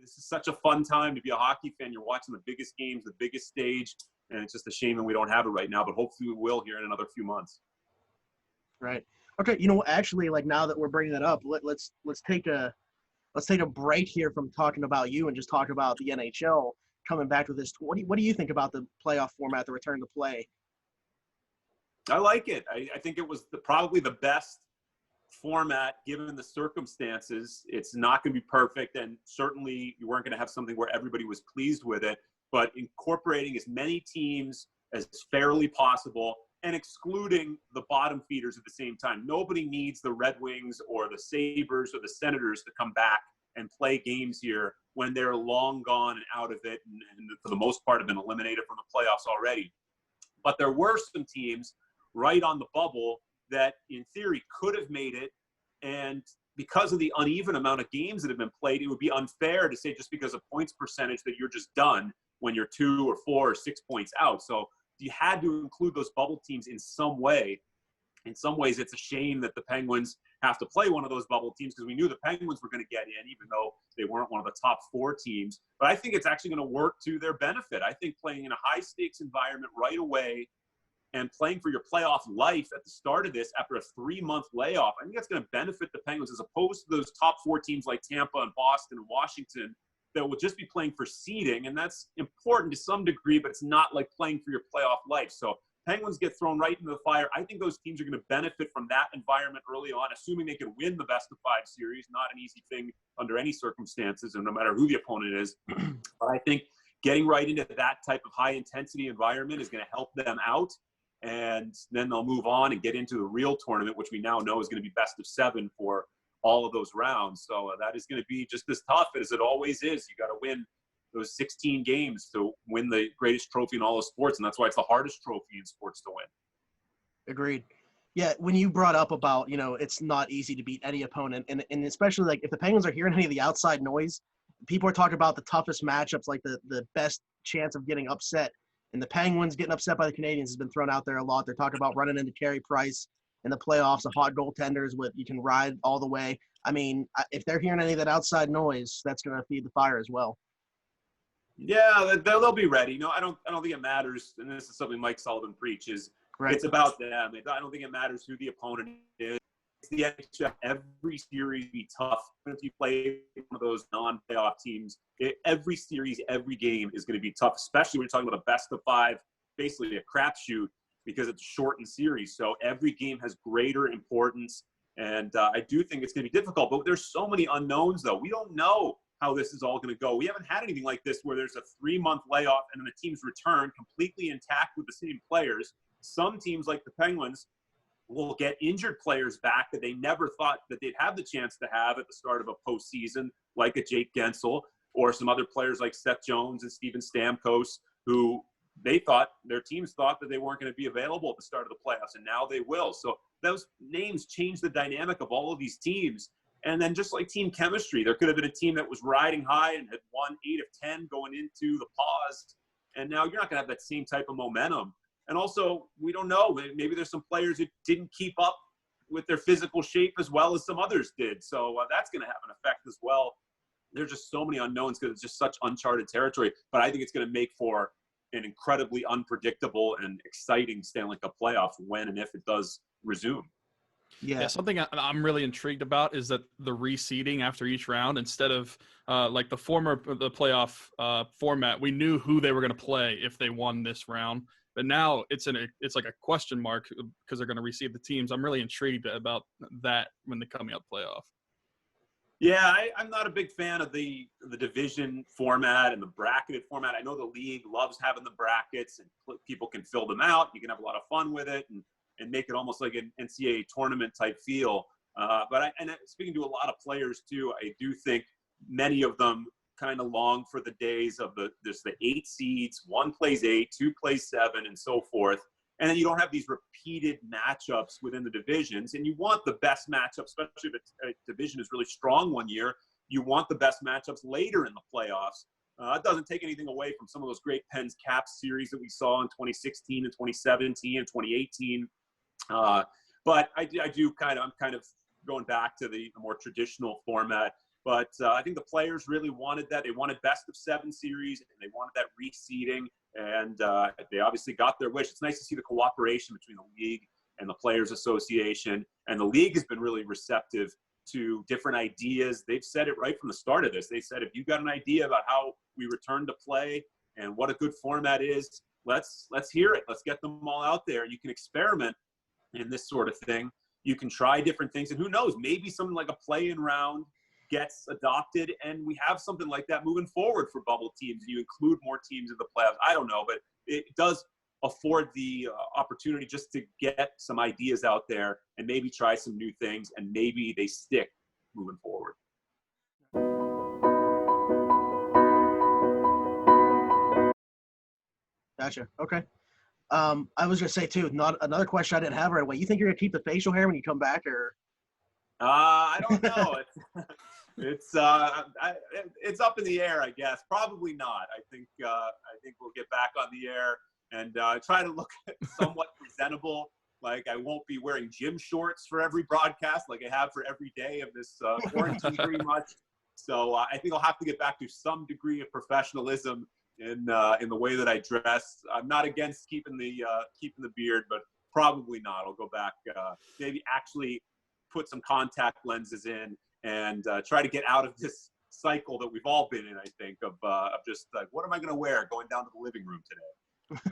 this is such a fun time to be a hockey fan. You're watching the biggest games, the biggest stage, and it's just a shame that we don't have it right now, but hopefully we will here in another few months. Right. Okay. Actually, like now that we're bringing that up, let's take a break here from talking about you and just talk about the NHL coming back to this. What do you think about the playoff format, the return to play? I like it. I think it was probably the best format given the circumstances. It's not going to be perfect, and certainly you weren't going to have something where everybody was pleased with it, but incorporating as many teams as fairly possible and excluding the bottom feeders at the same time. Nobody needs the Red Wings or the Sabres or the Senators to come back and play games here when they're long gone and out of it, and for the most part have been eliminated from the playoffs already. But there were some teams right on the bubble that in theory could have made it, and because of the uneven amount of games that have been played, it would be unfair to say just because of points percentage that you're just done when you're 2 or 4 or 6 points out. So you had to include those bubble teams in some way. In some ways, it's a shame that the Penguins have to play one of those bubble teams because we knew the Penguins were going to get in, even though they weren't one of the top 4 teams. But I think it's actually going to work to their benefit. I think playing in a high-stakes environment right away and playing for your playoff life at the start of this after a 3-month layoff, I think that's going to benefit the Penguins as opposed to those top 4 teams like Tampa and Boston and Washington that will just be playing for seeding. And that's important to some degree, but it's not like playing for your playoff life. So Penguins get thrown right into the fire. I think those teams are going to benefit from that environment early on, assuming they can win the best of 5 series. Not an easy thing under any circumstances, and no matter who the opponent is. But I think getting right into that type of high-intensity environment is going to help them out. And then they'll move on and get into the real tournament, which we now know is going to be best of 7 for all of those rounds. So that is going to be just as tough as it always is. You got to win those 16 games to win the greatest trophy in all of sports, and that's why it's the hardest trophy in sports to win. Agreed. Yeah, when you brought up about, it's not easy to beat any opponent, and especially like if the Penguins are hearing any of the outside noise, people are talking about the toughest matchups, like the best chance of getting upset. And the Penguins getting upset by the Canadiens has been thrown out there a lot. They're talking about running into Carey Price in the playoffs, of hot goaltenders with you can ride all the way. I mean, if they're hearing any of that outside noise, that's going to feed the fire as well. Yeah, they'll be ready. I don't think it matters, and this is something Mike Sullivan preaches. Right. It's about them. I don't think it matters who the opponent is. It's the NHL. Every series be tough. If you play one of those non-playoff teams, every series, every game is going to be tough, especially when you're talking about a best of 5, basically a crapshoot because it's a shortened series. So every game has greater importance, and I do think it's going to be difficult. But there's so many unknowns, though. We don't know how this is all going to go. We haven't had anything like this where there's a 3-month layoff and then the teams return completely intact with the same players. Some teams like the Penguins will get injured players back that they never thought that they'd have the chance to have at the start of a postseason, like a Jake Gensel, or some other players like Seth Jones and Steven Stamkos, who their teams thought that they weren't going to be available at the start of the playoffs, and now they will. So those names change the dynamic of all of these teams. And then just like team chemistry, there could have been a team that was riding high and had won 8 of 10 going into the pause, and now you're not going to have that same type of momentum. And also, we don't know. Maybe there's some players who didn't keep up with their physical shape as well as some others did. So that's going to have an effect as well. There's just so many unknowns because it's just such uncharted territory. But I think it's going to make for an incredibly unpredictable and exciting Stanley Cup playoffs when and if it does resume. Yeah, something I'm really intrigued about is that the reseeding after each round, instead of like the playoff format, we knew who they were going to play if they won this round. But now it's like a question mark because they're going to reseed the teams. I'm really intrigued about that when the coming up playoff. Yeah, I'm not a big fan of the division format and the bracketed format. I know the league loves having the brackets and people can fill them out. You can have a lot of fun with it and make it almost like an NCAA tournament type feel. But speaking to a lot of players too, I do think many of them kind of long for the days of there's the 8 seeds, 1 plays 8, 2 plays 7, and so forth. And then you don't have these repeated matchups within the divisions. And you want the best matchups, especially if a division is really strong one year. You want the best matchups later in the playoffs. It doesn't take anything away from some of those great Pens Caps series that we saw in 2016 and 2017 and 2018. But I'm kind of going back to the more traditional format. But I think the players really wanted that. They wanted best of 7 series, and they wanted that reseeding, and they obviously got their wish. It's nice to see the cooperation between the league and the Players Association, and the league has been really receptive to different ideas. They've said it right from the start of this. They said, if you got an idea about how we return to play and what a good format is, let's hear it. Let's get them all out there. You can experiment in this sort of thing. You can try different things, and who knows, maybe something like a play-in round gets adopted, and we have something like that moving forward for bubble teams. You include more teams in the playoffs. I don't know, but it does afford the opportunity just to get some ideas out there and maybe try some new things, and maybe they stick moving forward. Gotcha. Okay. I was gonna say too, not another question I didn't have right away. You think you're gonna keep the facial hair when you come back, or? I don't know. It's up in the air, I guess. Probably not. I think we'll get back on the air and try to look somewhat presentable. Like, I won't be wearing gym shorts for every broadcast like I have for every day of this quarantine pretty much. So I think I'll have to get back to some degree of professionalism in the way that I dress. I'm not against keeping the beard, but probably not. I'll go back, maybe actually put some contact lenses in and try to get out of this cycle that we've all been in, I think, of just like, what am I going to wear going down to the living room today?